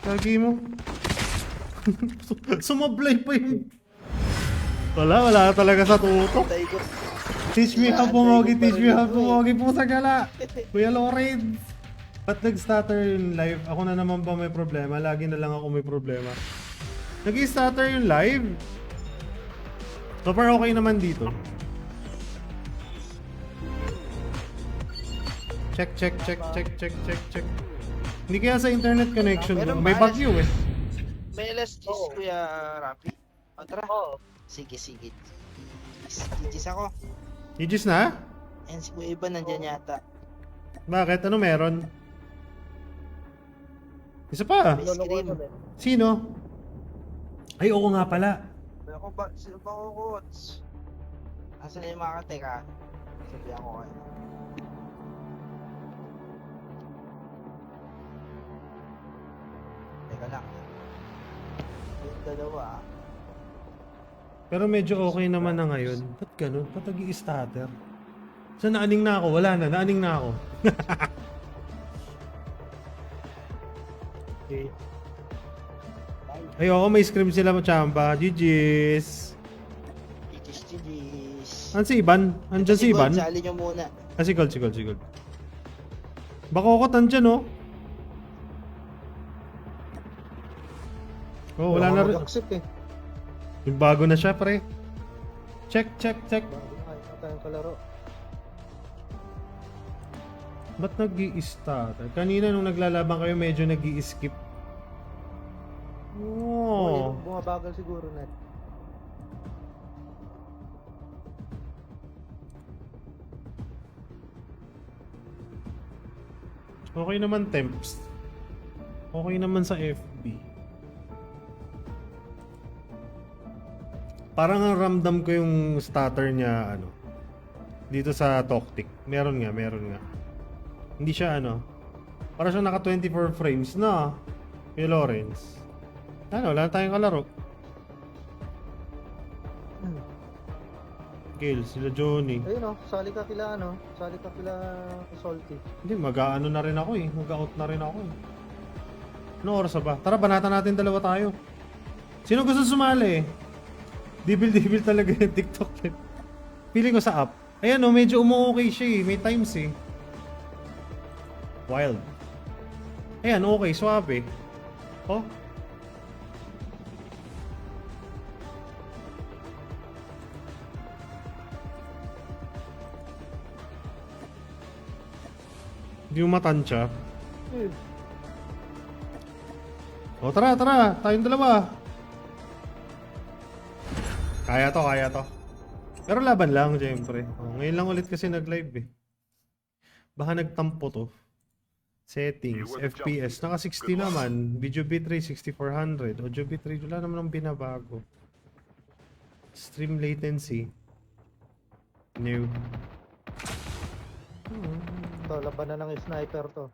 Kagi mo. Sumablay pa yun. Wala talaga sa tuto. Tay ko. Teach me how pumogi, teach me how pumogi po sa gala. Kuya Lorenz. Ba't nag-stutter yung live? Ako na naman ba may problema? Lagi na lang ako may problema. Nag-stutter yung live? So far okay naman dito. Check. Hindi kaya sa internet connection ko. May bagyo eh. May LSGs, Kuya Rapi. O, tara. Sige. Gigis ako. Gigis na? Ayan, si Kuya Iba nandyan yata. Bakit? Ano meron? Isa pa. May scream. Sino? Ay, oo nga pala. Ako ba? Sino ba ako, Coach? Asan na yung mga kateka? Sabi ako kayo. Teka lang. Yung dalawa. Pero medyo okay naman na ngayon. Ba't ganun? Ba't nag-i-stutter? So naaning na ako. Wala na. Naaning na ako. Okay. Ayoko, may scream sila machamba. GG's. Gigis. Ano si Iban? Andyan si Iban? Sali nyo muna. Ah, si Gold. Bakokot andyan, oh. Oh, wala na rin. Accept eh. Yung bago na siya, pre. Check. Bago na kayo tayong kalaro. Ba't nag-i-stutter? Kanina nung naglalaban kayo, medyo nag-i-skip. Oh. Bumabagal siguro net. Okay naman temps. Okay naman sa FB. Parang ang ramdam ko yung stutter niya ano. Dito sa Toktik. Meron nga. Hindi siya ano. Para siya naka 24 frames na. Kay Lawrence. Ano, wala na tayong kalaro. Gale, sila Johnny. Ayun sali ka kila Salty. Hindi, mag-ano na rin ako eh. Mag-out na rin ako eh. Ano oras na ba? Tara, banatan natin dalawa tayo. Sino gusto sumali? Dibil talaga yung TikTok. Feeling ko sa app. Ayan medyo umu-okay siya eh. May times eh. Wild. Ayan, okay, suabe. Oh. Hindi mo matansya. O tara. Tayong dalawa. Kaya to. Pero laban lang, syempre. Ngayon lang ulit kasi nag-live eh. Baka nagtampo to. Settings, FPS. Naka 60 naman. Video bitrate 6400. Audio bitrate wala naman ang binabago. Stream latency. New. Ito, laban na ng sniper to.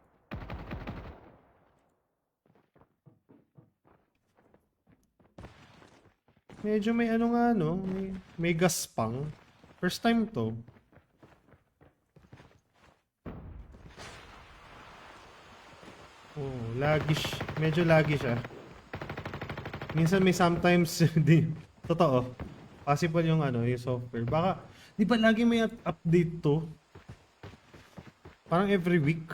Medyo may ano nga no. May gaspang. First time to. Oh, laggish. Medyo laggy siya. Minsan may sometimes di. Totoo. Possible yung ano, yung software. Baka, di ba lagi may update to? Parang every week.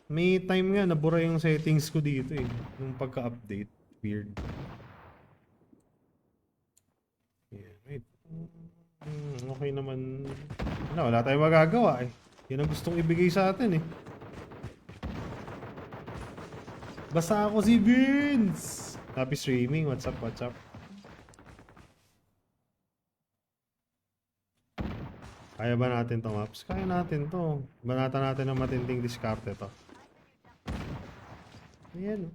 May time nga, nabura yung settings ko dito eh. Yung pagka-update. Weird. Yeah, wait. Okay naman. Ano, wala tayong magagawa eh. Yan ang gustong ibigay sa atin eh. Basta ako si Vince! Happy streaming. What's up? Kaya ba natin to, Maps? Kaya natin to. Banatan natin ng matinding diskarte to. Ayan.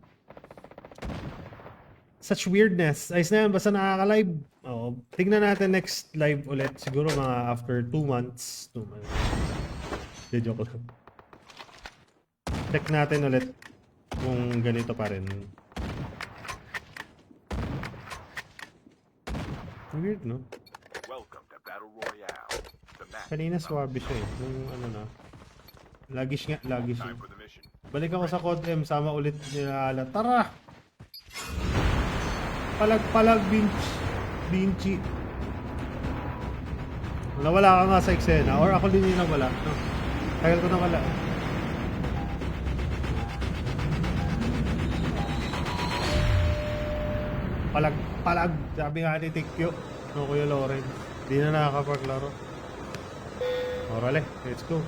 Such weirdness. Ayos na yan. Basta nakaka-live. Oo. Tignan natin next live ulit. Siguro mga after 2 months. 2 months. Di, joke lang. Check natin ulit kung ganito pa rin. Weird, no? Kanina swabe siya eh. Nung ano na. Lagi siya. Balik ako sa Code M, sama ulit nila Ala. Tara! Palag-palag, Vinci. Nawala ka nga sa eksena, or ako din yung nawala. No? Tagal ko nawala. Palag, sabi nga ni Tikyo. No, Kuya Loren. Di na nakakapaglaro. Orale, let's go.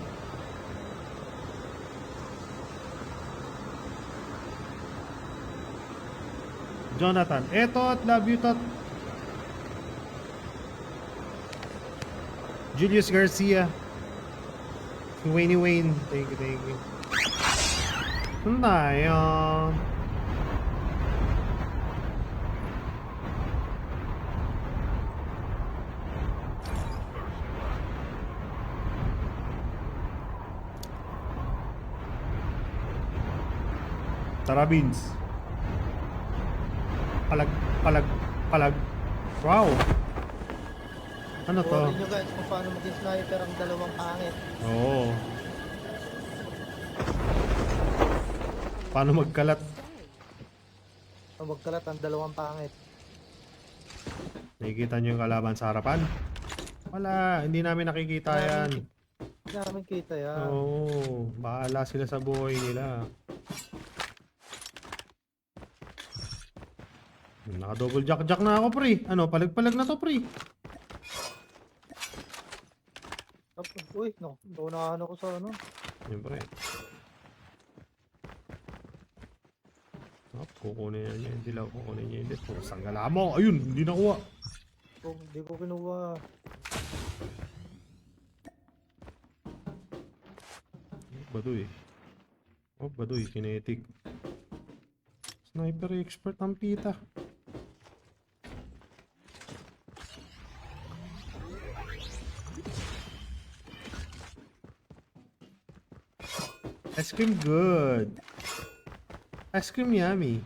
Jonathan, eto at love you tot. Julius Garcia. Si Wayne. Thank you. Ano tayo? Tara, Beans. Palag. Wow. Ano to? Turuan nyo guys kung paano maging sniper ang dalawang pangit. Oo. Paano magkalat? O magkalat ang dalawang pangit. Nakikita nyo yung kalaban sa harapan? Wala, hindi namin nakikita yan. Hindi namin kita yan. Oo, bahala sila sa buhay nila. Naka-double jack na ako, pre. Ano, palag-palag na to, pre. Uy, no. Naunahan ako sa ano. Siyempre. Kukunin niya yung dilaw. Kukunin niya yung dilaw. Pusang gala mo. Ayun, hindi nakuha. Oh, hindi ko kinuha. Baduy. Kinetic. Sniper expert ang pita. Ice cream good. Ice cream yummy.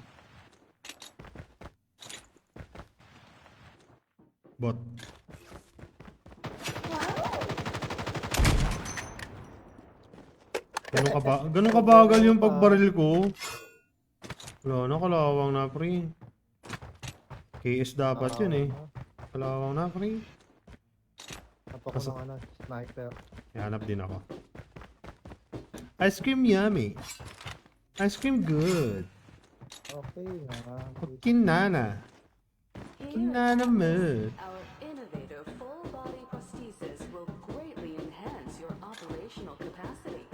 Bot. Ganun kabagal yung pagbaril ko. Wala na, kalawang na, pre. KS dapat yun eh. Kalawang na, pre. Napako ng ano, sniper. Hanap din ako. Ice cream yummy. Ice cream good. Okay na. Kinana. Kinana mo. Our innovative full-body prosthesis will greatly enhance your operational capacity.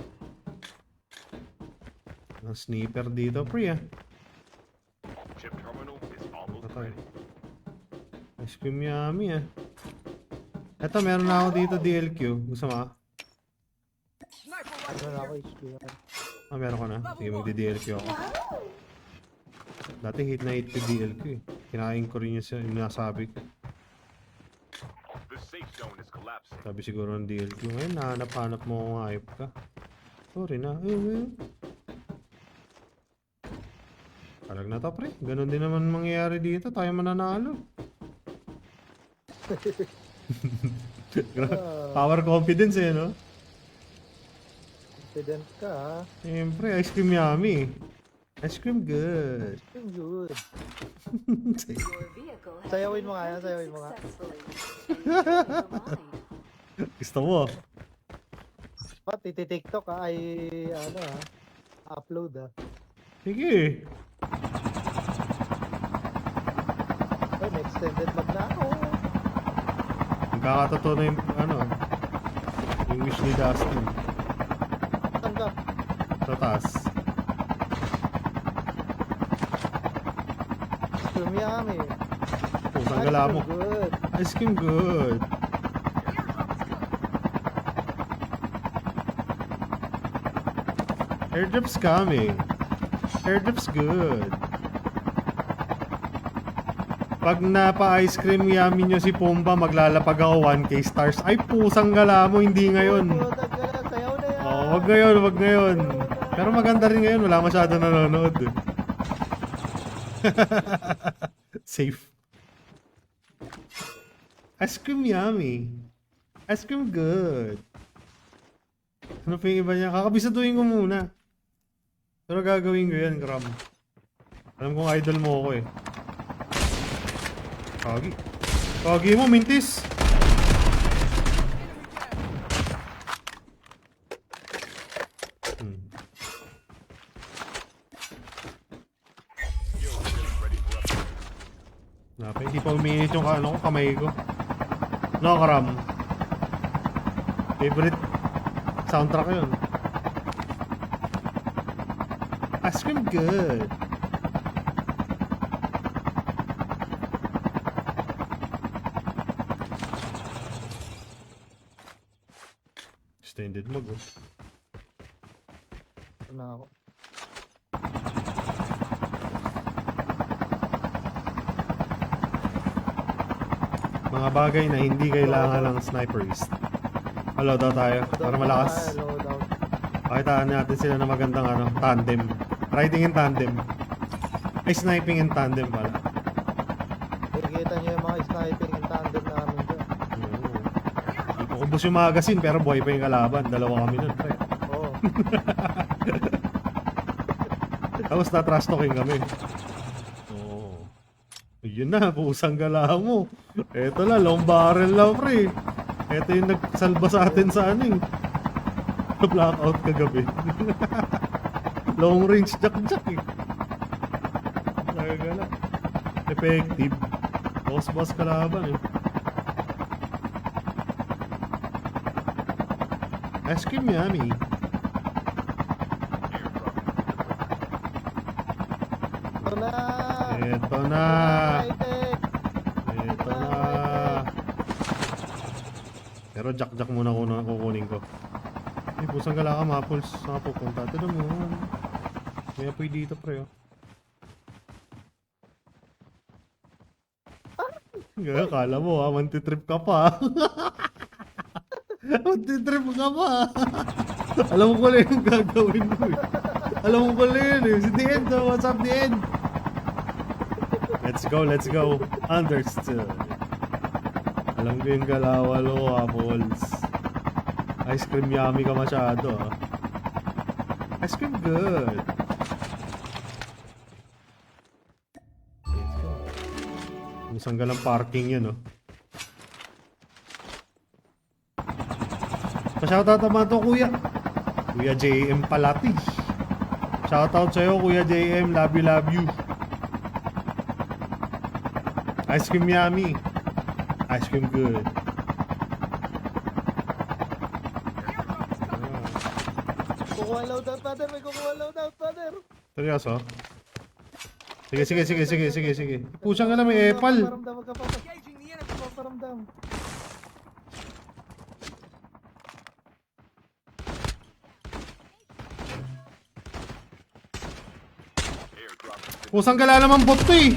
Ang sniper dito, pre ah. Chip terminal is almost Patay. ready. Ice cream yummy ah. Eto, meron na ako dito DLQ. Gusto mo? Ano na ako HQ yan. Meron ko na. Sige, magdi-DLQ ako. Dati hit na hit ko DLQ eh. Kinain ko rin yung nasabi ko. The safe zone is collapsing. Sabi siguro ng DLQ. Ngayon, nahanap-hanap mo kung hype ka. Sorry na. Talag na to, pre. Ganon din naman mangyayari dito. Tayo mananalo. Power confidence eh, no? Confident ka ha. Siyempre, ice cream yummy. Ice cream good. Yung good. Your vehicle has Sayawin been mo nga yan, printed sayawin mo nga. successfully. Enjoy the ride. Gusto mo? Ba't iti-tiktok ha? Ay ano ha? Upload ha? Sige. Ay, may extended mag na ako. Magkakatotoo na yung, yung wish ni Dustin. Saan ka? Sa taas. Sumiyami. Pusang gala mo. Good. Ice cream good. Airdrop's coming. Airdrop's good. Pag napa-ice cream yummy nyo si Pumba, maglalapag ako 1k stars. Ay, pusang gala mo, hindi ngayon. Sayaw na yan. Oo, wag ngayon. Pero maganda rin ngayon, wala masyado nanonood. Safe. Ice cream yummy. Ice cream good. Ano pa yung iba niya? Kakabisaduhin ko muna. Pero gagawin ko yan, Kram. Alam kong idol mo ako eh. Kagi. Kagi mo, Mintis! Napay, hindi pa uminit yung ano ko, kamay ko. No, Kram. Favorite soundtrack yun. Ice cream good. Extended mag oh. Ito na ako. Mga bagay na hindi kailangan ng sniperist. Hello daw tayo, para malakas. Loadout. Pakitaan natin sila na magandang ano, tandem. Riding in tandem. Ay, sniping in tandem pala. Nakikita niyo yung mga sniping in tandem namin dyan. Hindi ko kubos yung magazine pero buhay pa yung kalaban. Dalawa kami nun, pre. Oo. Tapos na-trash talking kami. Oo. Yun na, pusang gala mo. Eto na, long barrel lang, pre. Eto yung nagsalba sa atin sa ano eh. Blackout kagabi. Long range jack-jack eh. Nagagala. Effective. Boss kalaban eh. Ice cream yummy. Ito na! Eto na. High-tech! Eto na. Pero jack-jack muna kukunin ko. Ay, pusang gala ka, Mapuls. Saan ka pupunta? Tignan mo. May apoy dito, pre. Oh. Gaya, kala mo ha, mantitrip ka pa. Mantitrip ka pa. Alam mo ko lang yung gagawin mo eh. Alam mo ko lang yun eh. Si The End, oh. What's up, The End? Let's go. Understood. Alam ko yung galawal ko, Mapuls. Ice cream yummy ka masyado ah. Ice cream good. Isang galang parking yun oh. Pa-shoutout naman to kuya. Kuya JM Palati. Shoutout sa'yo kuya JM. Love you. Ice cream yummy. Ice cream good. Kukuha loadout, father! May kukuha loadout, father! Seryoso? Sige. Pusang ka na may epal. Paparamdam ka pa. Paparamdam. Pusang gala naman bot to eh.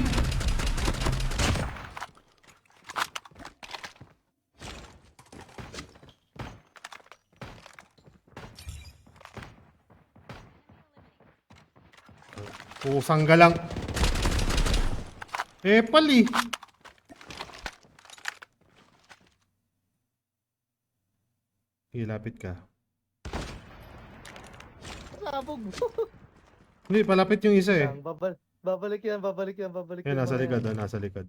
Pusang galang. Epal eh. Ilapit ka. Sabog. Hindi, palapit yung isa eh. Babalik yan. Yan, nasa likod, nasa likod.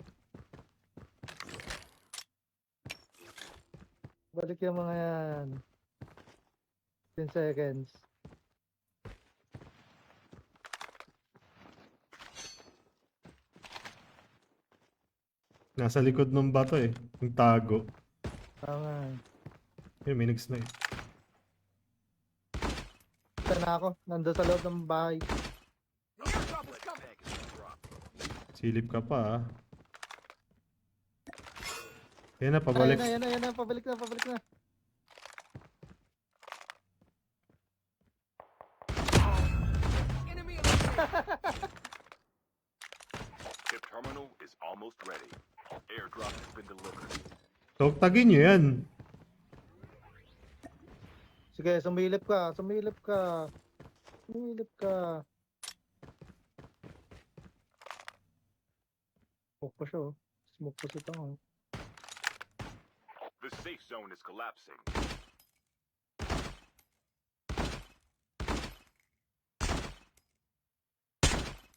Balik yung mga yan. 10 seconds. Nasa likod ng bato eh. Yung tago. Tama. Yun, may nag-snipe. Ito na ako. Nandun sa loob ng bahay. Silip ka pa ah. Yan na, pabalik. Yan na. Pabalik na. The terminal is almost ready. Airdrop has been delivered. Tagin nyo yan. Sige, sumilip ka. Smoke pa siya, oh. Smoke pa siya tanga. The safe zone is collapsing.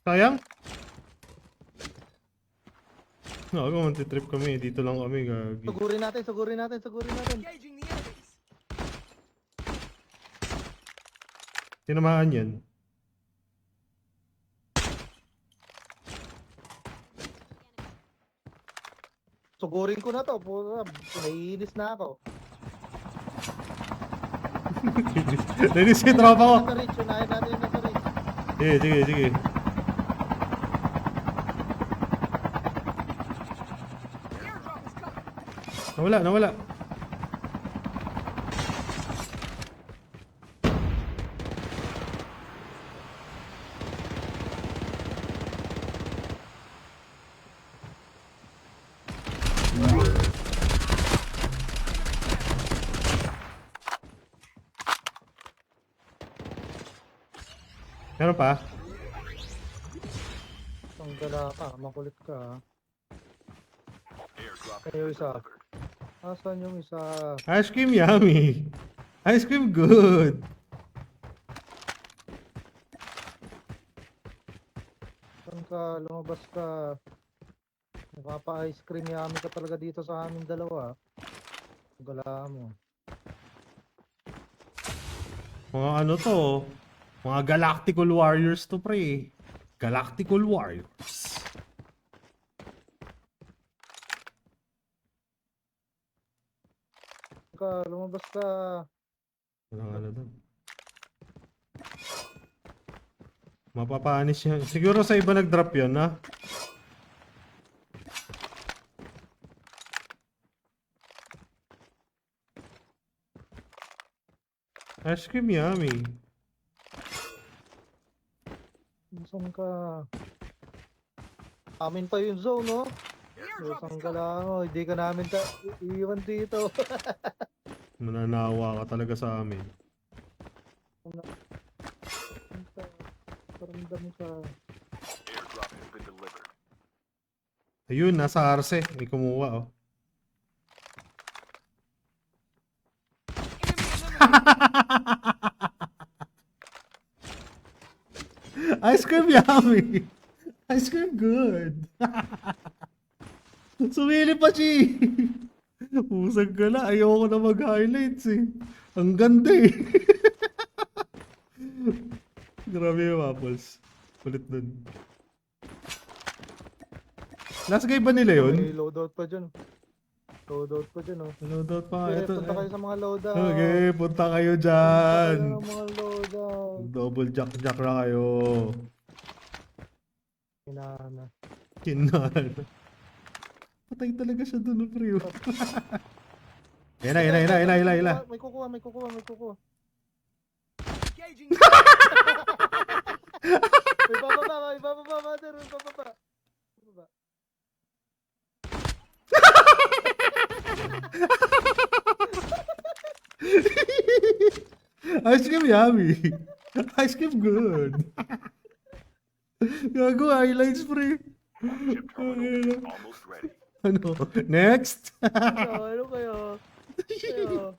Sayang. Ako, mantitrip kami. Dito lang kami, gagi. Sugurin natin, sugurin natin, sugurin natin. Tinamaan yan. Sugurin ko na to. Puta, naiinis na ako. Linis yung tropa ko. Nasa reach, unahin natin yung nasa reach. Sige, sige, sige. Nawala, nawala. Meron pa? Ang gala ka, makulit ka. ah. Airdrop Kayo has been isa. delivered. Asan yung isa? Ice cream yummy. Ice cream good. Saan ka? Lumabas ka. Nakapa-ice cream yummy ka talaga dito sa amin dalawa. Ang gala mo. Mga ano to? Mga Galactical Warriors to, pre. Galactical Warriors. Lumabas ka. Walang ano doon. Mapapanis yan. Siguro sa iba nag-drop yun, ha? Ice cream yummy. Saan ka? Amin pa yung zone, no? Saan ka lang, oh. Hindi ka namin iiwan dito. Mananawa ka talaga sa amin. Paramdam ka. Airdrop has been delivered. Ayun, nasa Arce. May kumuha, oh. Ice cream yummy. Ice cream good. Sumili pa, Chi. Pusag ka na. Ayoko na mag-highlights eh. Ang ganda eh. Grabe yung waffles. Kulit dun. Last game ba nila yun? May loadout pa dyan. Loadout pa dyan, oh. Loadout pa. Okay, Ito, punta kayo sa mga loadout. okay, punta kayo Punta dyan. kayo sa mga loadout. Double jack na kayo. Hinahana. Kinan. Patay talaga siya dun, pre. Yan na, yan na, yan na, yan na, yan na, yan na. May kukuha, may kukuha, may kukuha. May bababa, may bababa, mother, may bababa. Bababa. Ice cream yummy. Ice cream good. Gago, highlights, pre. Chip terminal is almost ready. Ano? Next? Ano kayo? Kayo.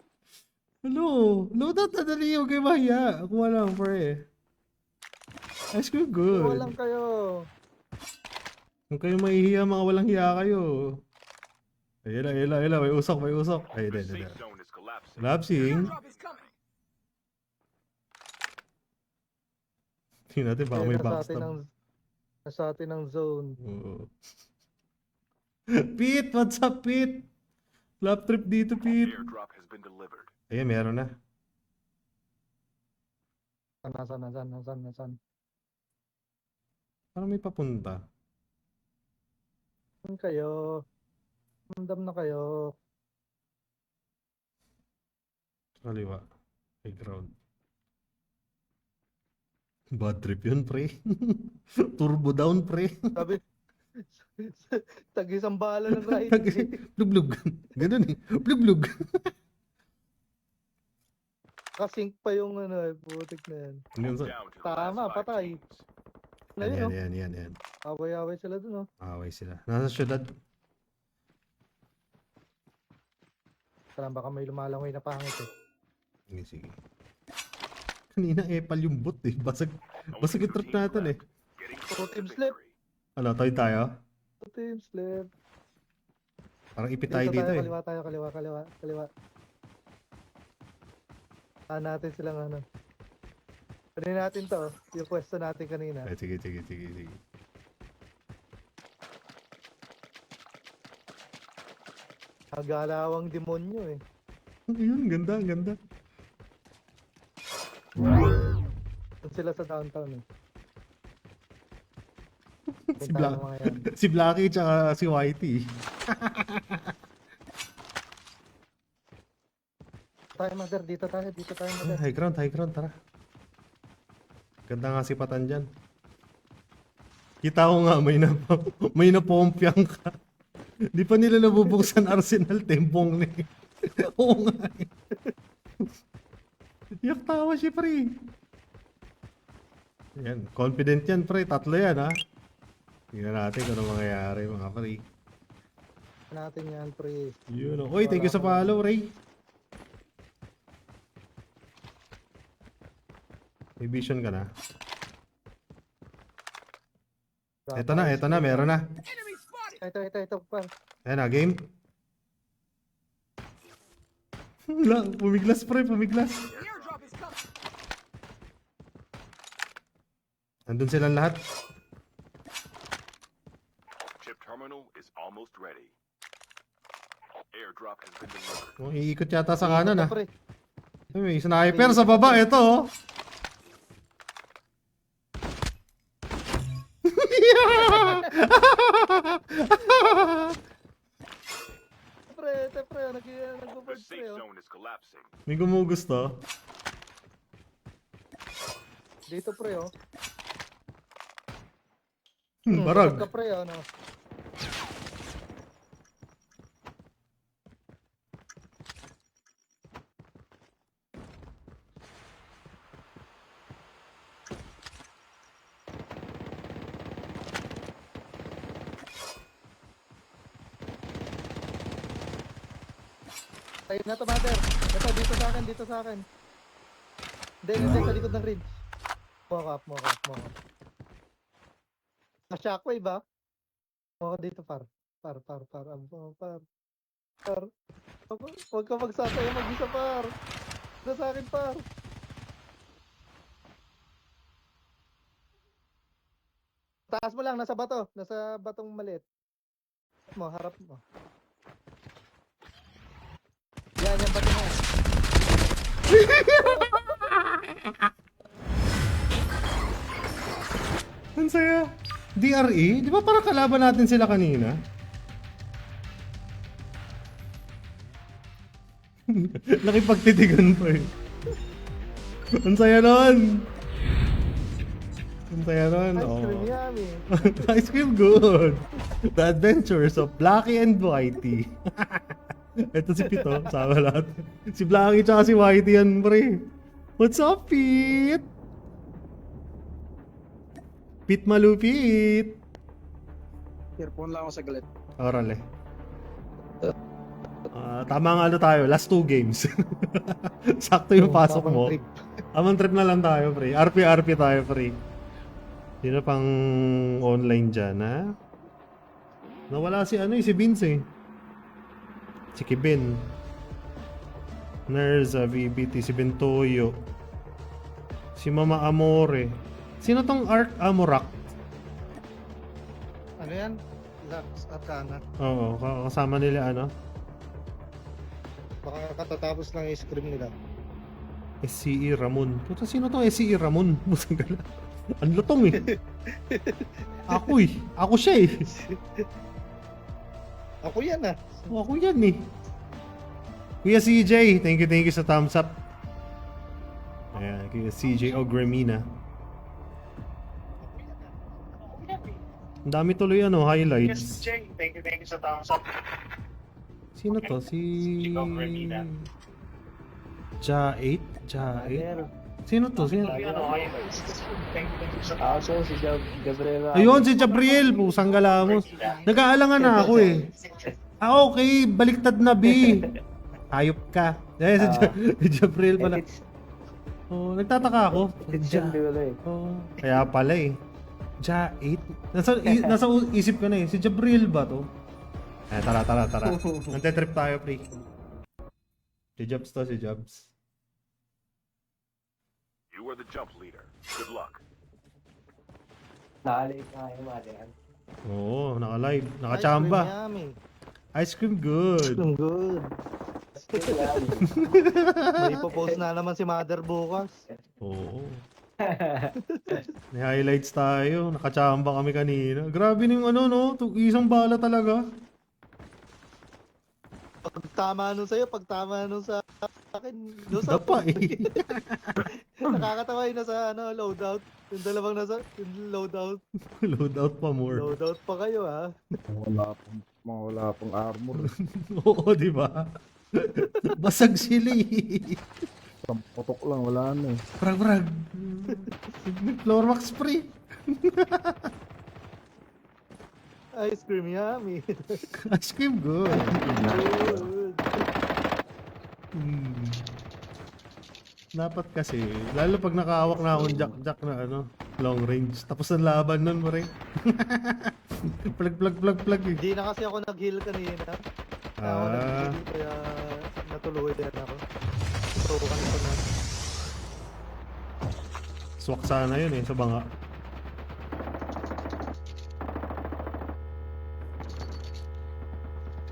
Ano? Loadout na dali yung kay Mahiya. Kuha lang, pre. Ice cream good. Kuha lang kayo. Kung kayo mahihiya, mga walang hiya kayo. Ayun na, ayun na, ayun na. May usok, may usok. Ayun na, The ayun na. safe zone is collapsing. Collapsing. Tingnan natin, baka may backstab. Nasa atin ng zone. Oo. Pete, what's up, Pete? Flap trip dito, Pete. Airdrop has been delivered. Ayan, meron na. Nasaan? Parang may papunta. Saan kayo? Mandam na kayo. Kaliwa. High ground. Bad trip yun, pre. Turbo down, pre. Sabi, tag-isang bala ng ride. Blug-blug. Ganun eh. Blug-blug. Kasink pa yung ano, putik na yan. Yun sa... Down to the Tama, last 5 patay. teams. Ano yun, Yan, yan, yan. away-away sila dun, oh. Away sila. Nasa syudad. Parang baka may lumalangoy na pangit, eh. Sige, sige. Kanina epal yung bot eh. Basag yung trip natin eh. Get Heading Two towards the teams left. victory. Ano, toy tayo? Two teams left. Parang ipit tayo dito eh. Kaliwa tayo, kaliwa. Natin silang ano. Pwede natin to, yung pwesto natin kanina. Eh, sige. Nagalawang demonyo eh. Ayun, ganda. Doon sila sa downtown eh. Si, Punta Black, ng mga yan. si Blacky tsaka si Whitey. Tayo mother, dito tayo mother. High ground, tara. Ganda nga sipatan dyan. Kita ko nga, may napompyang ka. Di pa nila nabubuksan Arsenal, tembong na eh. Oo nga eh. Yak tawa siya, pre. Yan, confident yan, pre. Tatlo yan, ha. Tingnan natin kung ano mangyayari, mga pre. Natin yan pre. Yun, oh. Uy, thank you sa follow, Ray. May vision ka na. Eto na, meron na. Ito pa. Ayan na, game. Wala, pumiglas pre, pumiglas. Nandun silang lahat. Chip terminal is almost ready. Airdrop has been delivered. Oh, iikot yata sa kanan ah. Pre. Ay, may sniper sa baba, ito oh. Pre, The nag-board safe pre oh. zone is collapsing. May gumugusto. Dito pre oh. Barag. Ka pre oh no. Tayo na to mother. Ito dito sa akin. Hindi sa likod ng ridge. Mock up. Na-shockwave ba? Mock dito par. Par. Huwag ka magsasaya mag-isa par. Ito sa akin par. Taas mo lang, nasa batong maliit. Harap mo. Yan, yung bato mo. Ang saya. DRE? Di ba parang kalaban natin sila kanina? Nakipagtitigan pa eh. Ang saya nun! Ang saya nun, Ice oh. cream yummy. Ice cream good! The Adventures of Blacky and Whitey. Ito si Pito, sama lahat. Si Blacky tsaka si Whitey yan, pre. What's up, Pete? Pete malupit. Earphone lang ako sa galit. Orale. Tama nga tayo, last 2 games. Sakto yung pasok mo. Amang trip na lang tayo, pre. RP tayo, pre. Yun na pang online dyan, ha? Nawala si si Vince eh. Si Kibin. Nerza, VBT, si Bentoyo. Si Mama Amore. Sino tong Ark Amorak? Ano yan? Lux Arcana. Oo, kasama nila Baka katatapos ng ice cream nila. SCE Ramon. Puta, sino tong SCE Ramon? Musang gala. Ang lutong eh. Ako eh. Ako siya eh. Ako yan ah. Ako yan eh. Kuya CJ, thank you sa thumbs up. Ayan, Kuya CJ Ogremina. Ang dami tuloy highlights. Thank you sa thumbs up. Sino to? Si... Ja8? Sino to? Sino? Si Gabriela. Ayun, si Jabriel. Pusang galamos. Nag-aalangan na ako eh. Okay. Baliktad na B. Hayop ka. Si Jabriel pala. Oh, nagtataka ako. Kaya pala eh. Ja 8? Nasa isip ko na eh. Si Jabril ba to? Eh, tara. Nante-trip tayo, pre. Si Jobs to, si Jobs. You are the jump leader. Good luck. Nakalit na kayo, Madian. Oo, naka-live. Ice Naka-chamba. cream yummy. Ice cream good. Mm, good. May ipopost na naman si Mother bukas. Oo. May highlights tayo. Nakachamba kami kanina. Grabe na yung ano, no? Isang bala talaga. Pag tama nun sa'yo, pag tama nun sa akin, doon sa Dapa eh. nakakatawa yun nasa loadout. Yung dalawang nasa yung loadout. Loadout pa more. Loadout pa kayo ha. Wala pong armor. Oo, di ba? Basag sila eh. Putok lang, wala na eh. Brag. Floor max pre. Ice cream yummy. Ice cream good. Good. Hmm. Dapat kasi, lalo pag nakahawak na akong jack na long range. Tapos ang laban nun, pre. Plug eh. Hindi na kasi ako nag-heal kanina. Ako nag-heal kaya natuluyan din ako. So kanina na. Swak sana yun eh, sa banga.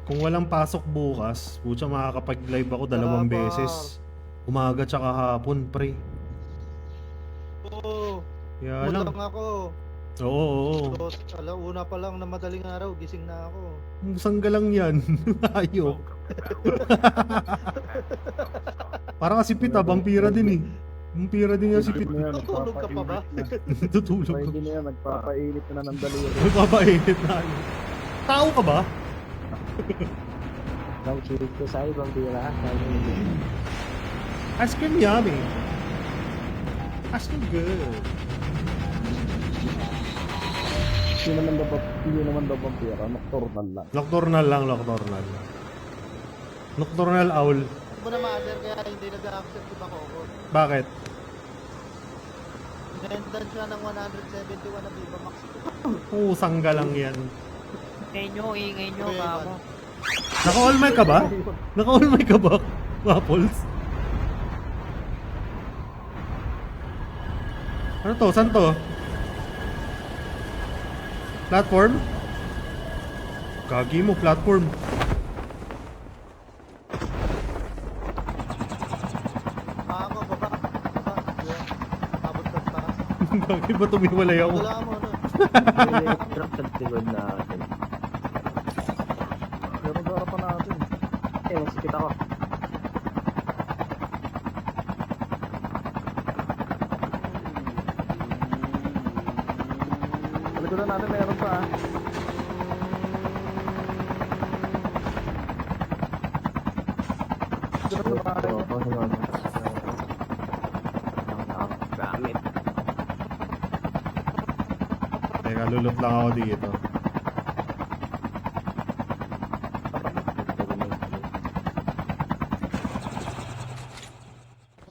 Kung walang pasok bukas, putya makakapag-live ako 2 beses. Umaga tsaka hapon, pre. Oo. Kaya lang. Mulang ako. Oo. So, alauna pa lang na madaling araw, gising na ako. Sangga lang yan. Ayok. Parang si Pita, vampira din eh. Vampira din yan si Pita. Tulog ka pa ba? Tutulog Kaya ko. hindi na yan, nagpapainit na ng dalawa. Magpapainit na. Tao ka ba? Ang kilig ko sa ibang bira. Ice cream yummy. Ice cream good. Hindi naman daw vampira, nocturnal lang. Nocturnal. Nocturnal owl. Hindi mo na ma-other kaya hindi nag-accept si Bakoko. Bakit? Inendan siya ng 171 na Viva Max. Sangga lang yan. Ingay nyo, kamo. Naka-all mic ka ba? Naka-all mic ka ba? Waffles? Ano to? Saan to? Platform? Gagi mo, platform. Ako, baba. Yun. Abot ka sa taas. Gagi ba tumiwalay ako? Wala mo, Drop sa likod natin. Pero sa harapan natin. Masikip ako. Paliguran natin meron pa ah. Dito na sa bahay. Gamit. Teka, lulot lang ako dito.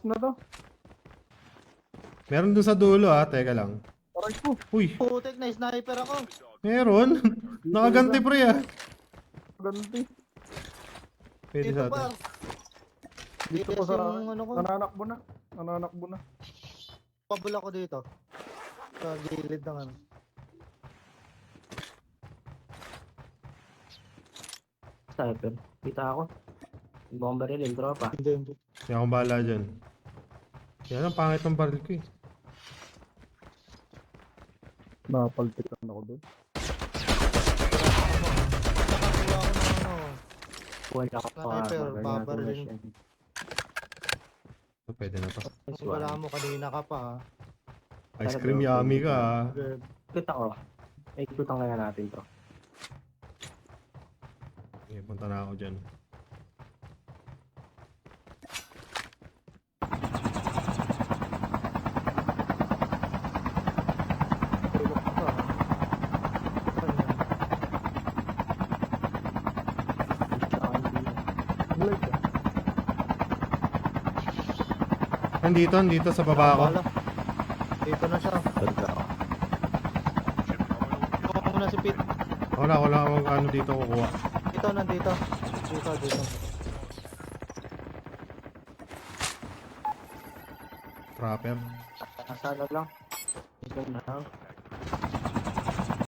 Na to. Meron dun sa dulo teka lang. Aray ko. Uy, Putek na sniper ako. meron. Nakaganti pre Ganti. Pwede Dito sa pa. atin. Dito Yes, pa sa... yung ano ko. Nananakbo na. Pabula ko dito. Sa gilid ng ano. Sniper. Kita ako. Bomber rin, tropa. Hindi. Hindi akong bahala dyan. Yan ang pangit ng baril ko eh. Napaltik lang ako doon. Nakakuha ako ng ano. Wala ako Sniper, babaril. So, pwede na to. Kung wala mo kanina ka pa ha. Ice cream yummy ka Good. Ikot ako. Ikutan kaya natin to. Okay, punta na ako dyan. Tulog ka pa. Like, Nandito sa baba ako. Wala. Dito na siya. mo na si Pete. Wala akong ano dito kukuha. Dito, nandito. Dito. Trapper. Nasa ano lang. Ito na.